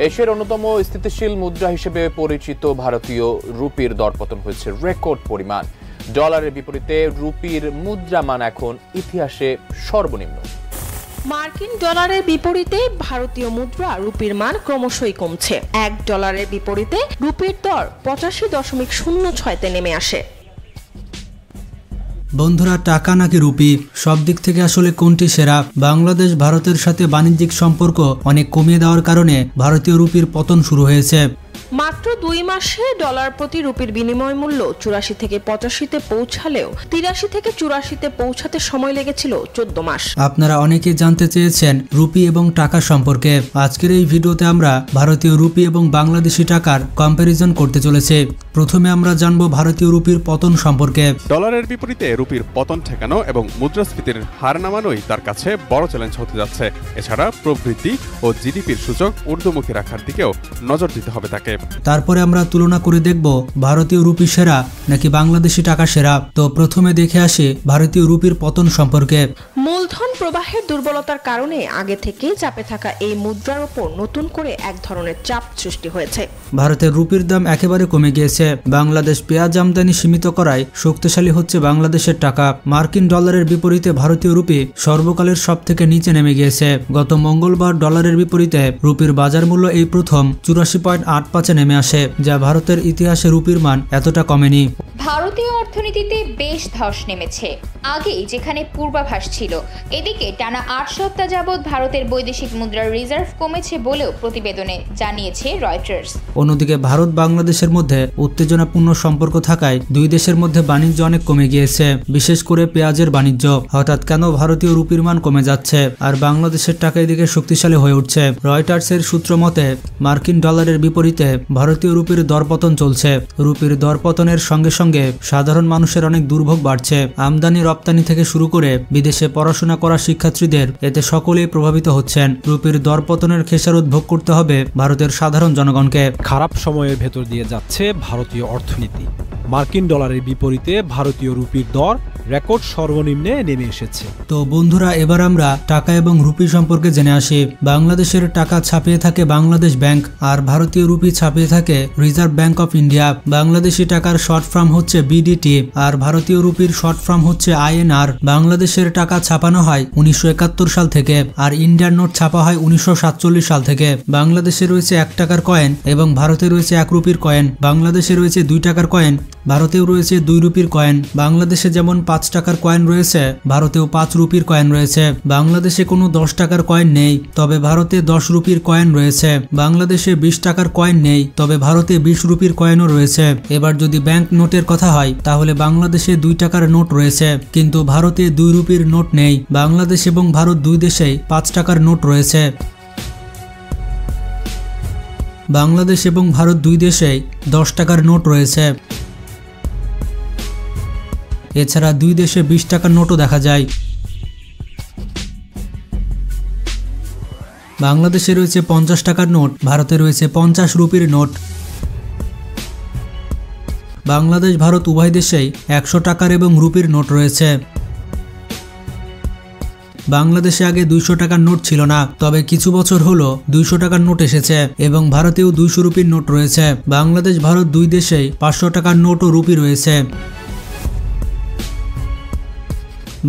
এশিয়ার অন্যতম স্থিতিশীল মুদ্রা হিসেবে পরিচিত ভারতীয় রুপির দরপতন হয়েছে রেকর্ড পরিমাণ। ডলারের বিপরীতে রুপির মুদ্রামান এখন ইতিহাসে সর্বনিম্ন। মার্কিন ডলারের বিপরীতে ভারতীয় মুদ্রা রুপির মান ক্রমশই কমছে। $1 বিপরীতে রুপির দর 85.06-তে নেমে আসে। বন্ধুরা, টাকা নাকি রুপি, সব দিক থেকে আসলে কোনটি সেরা? বাংলাদেশ ভারতের সাথে বাণিজ্যিক সম্পর্ক অনেক কমিয়ে দেওয়ার কারণে ভারতীয় রুপির পতন শুরু হয়েছে। মাত্র 2 মাসে ডলার প্রতি রুপির বিনিময় মূল্য 84 থেকে 85-তে পৌঁছালেও 83 থেকে 84-তে পৌঁছাতে সময় লেগেছিল 14 মাস। আপনারা অনেকেই জানতে চেয়েছেন রুপি এবং টাকা সম্পর্কে। আজকের এই ভিডিওতে আমরা ভারতীয় রুপি এবং বাংলাদেশি টাকার কম্প্যারিজন করতে চলেছি। প্রথমে আমরা জানবো ভারতীয় রুপির পতন সম্পর্কে। ডলারের বিপরীতে রুপির পতন ঠেকানো এবং মুদ্রাস্ফীতির হার নামানোই তার কাছে বড় চ্যালেঞ্জ হতে যাচ্ছে। এছাড়া প্রবৃদ্ধি ও জিডিপির সূচক ঊর্ধ্বমুখী রাখার দিকেও নজর দিতে হবে তাকে। তারপরে আমরা তুলনা করে দেখব ভারতীয় রুপি সেরা নাকি বাংলাদেশি টাকা সেরা। তো প্রথমে দেখে আসি ভারতীয় রুপির পতন সম্পর্কে। মূলধন প্রবাহের দুর্বলতার কারণে আগে থেকে চাপে থাকা এই মুদ্রার উপর নতুন করে এক ধরনের চাপ সৃষ্টি হয়েছে। ভারতের রুপির দাম একেবারে কমে গিয়েছে। বাংলাদেশ পেঁয়াজ আমদানি সীমিত করায় শক্তিশালী হচ্ছে বাংলাদেশের টাকা। মার্কিন ডলারের বিপরীতে ভারতীয় রুপি সর্বকালের সব থেকে নিচে নেমে গিয়েছে। গত মঙ্গলবার ডলারের বিপরীতে রুপির বাজার মূল্য এই প্রথম 84.85 নেমে আসে, যা ভারতের ইতিহাসে রুপির মান এতটা কমেনি। ভারতীয় অর্থনীতিতে বেশ ধস নেমেছে। আগেই যেখানে পূর্বাভাস ছিল, এদিকে টানা 8 সপ্তাহ যাবৎ ভারতের বৈদেশিক মুদ্রার রিজার্ভ কমেছে বলেও প্রতিবেদনে জানিয়েছে রয়টার্স। অন্যদিকে ভারত বাংলাদেশের মধ্যে উত্তেজনাপূর্ণ সম্পর্ক থাকায় দুই দেশের মধ্যে বাণিজ্য অনেক কমে গিয়েছে, বিশেষ করে পেঁয়াজের বাণিজ্য। হঠাৎ কেন ভারতীয় রুপির মান কমে যাচ্ছে আর বাংলাদেশের টাকা এদিকে শক্তিশালী হয়ে উঠছে? রয়টার্সের সূত্র মতে মার্কিন ডলারের বিপরীতে ভারতীয় রুপির দরপতন চলছে। রুপির দরপতনের সঙ্গে সঙ্গে সাধারণ মানুষের অনেক দুর্ভোগ বাড়ছে। আমদানি রপ্তানি থেকে শুরু করে বিদেশে পড়াশোনা করা শিক্ষার্থীদের এতে সকলেই প্রভাবিত হচ্ছেন। রুপির দরপতনের খেসারত ভোগ করতে হবে ভারতের সাধারণ জনগণকে। খারাপ সময়ের ভেতর দিয়ে যাচ্ছে ভারতীয় অর্থনীতি। মার্কিন ডলারের বিপরীতে ভারতীয় রুপির দর রেকর্ড সর্বনিম্নে নেমে এসেছে। তো বন্ধুরা, এবার আমরা টাকা এবং রুপি সম্পর্কে জেনে আসি। বাংলাদেশের টাকা ছাপিয়ে থাকে বাংলাদেশ ব্যাংক আর ভারতীয় রুপি ছাপিয়ে থাকে reserve bank of India. Bangladeshi টাকার শর্ট ফর্ম হচ্ছে বিডিটি আর ভারতীয় রুপির শর্ট ফর্ম হচ্ছে INR। বাংলাদেশের টাকা ছাপানো হয় 1971 সাল থেকে আর ইন্ডিয়ান নোট ছাপা হয় 1947 সাল থেকে। বাংলাদেশে রয়েছে 1 টাকার কয়েন এবং ভারতে রয়েছে 1 রুপির কয়েন। বাংলাদেশে রয়েছে 2 টাকার কয়েন, ভারতেও রয়েছে 2 রুপির কয়েন। বাংলাদেশে যেমন 5 টাকার কয়েন রয়েছে, ভারতেও 5 রুপির কয়েন রয়েছে। বাংলাদেশে কোনো 10 টাকার কয়েন নেই, তবে ভারতে 10 রুপির কয়েন রয়েছে। বাংলাদেশে 20 টাকার কয়েন নেই, তবে ভারতে 20 রুপির কয়েনও রয়েছে। এবার যদি ব্যাংক নোটের কথা হয়, তাহলে বাংলাদেশে 2 টাকার নোট রয়েছে, কিন্তু ভারতে 2 রুপির নোট নেই। বাংলাদেশ এবং ভারত দুই দেশেই 5 টাকার নোট রয়েছে। বাংলাদেশ এবং ভারত দুই দেশেই 10 টাকার নোট রয়েছে। এছাড়া দুই দেশে 20 টাকার নোটও দেখা যায়। বাংলাদেশে রয়েছে 50 টাকার নোট, ভারতে রয়েছে 50 রুপির নোট। বাংলাদেশ ভারত উভয় দেশেই 100 টাকার এবং রুপির নোট রয়েছে। বাংলাদেশে আগে 200 টাকার নোট ছিল না, তবে কিছু বছর হলো 200 টাকার নোট এসেছে এবং ভারতেও 200 রুপির নোট রয়েছে। বাংলাদেশ ভারত দুই দেশেই 500 টাকার নোট ও রুপি রয়েছে।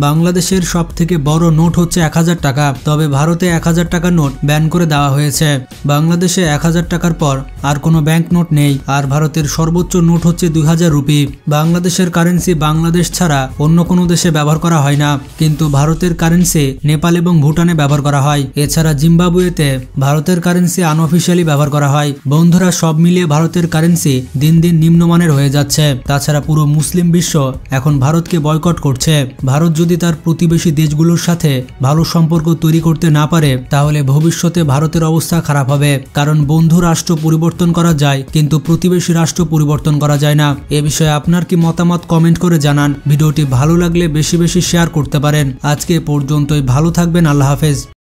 বাংলাদেশের সব থেকে বড় নোট হচ্ছে 1000 টাকা, তবে ভারতে 1000 টাকার নোট ব্যান করে দেওয়া হয়েছে। বাংলাদেশে 1000 টাকার পর আর কোনো ব্যাংক নোট নেই আর ভারতের সর্বোচ্চ নোট হচ্ছে 2000 রুপি। বাংলাদেশের কারেন্সি বাংলাদেশ ছাড়া অন্য কোনো দেশে ব্যবহার করা হয় না, কিন্তু ভারতের কারেন্সি নেপাল এবং ভুটানে ব্যবহার করা হয়। এছাড়া জিম্বাবুয়েতে ভারতের কারেন্সি আনঅফিসিয়ালি ব্যবহার করা হয়। বন্ধুরা, সব মিলিয়ে ভারতের কারেন্সি দিন দিন নিম্নমানের হয়ে যাচ্ছে। তাছাড়া পুরো মুসলিম বিশ্ব এখন ভারতকে বয়কট করছে। ভারত যদি তার প্রতিবেশী দেশগুলোর সাথে ভালো সম্পর্ক তৈরি করতে না পারে, তাহলে ভবিষ্যতে ভারতের অবস্থা খারাপ হবে। কারণ বন্ধু রাষ্ট্র পরিবর্তন করা যায়, কিন্তু প্রতিবেশী রাষ্ট্র পরিবর্তন করা যায় না। এ বিষয়ে আপনার কি মতামত কমেন্ট করে জানান। ভিডিওটি ভালো লাগলে বেশি বেশি শেয়ার করতে পারেন। আজকে পর্যন্তই, ভালো থাকবেন। আল্লাহ হাফেজ।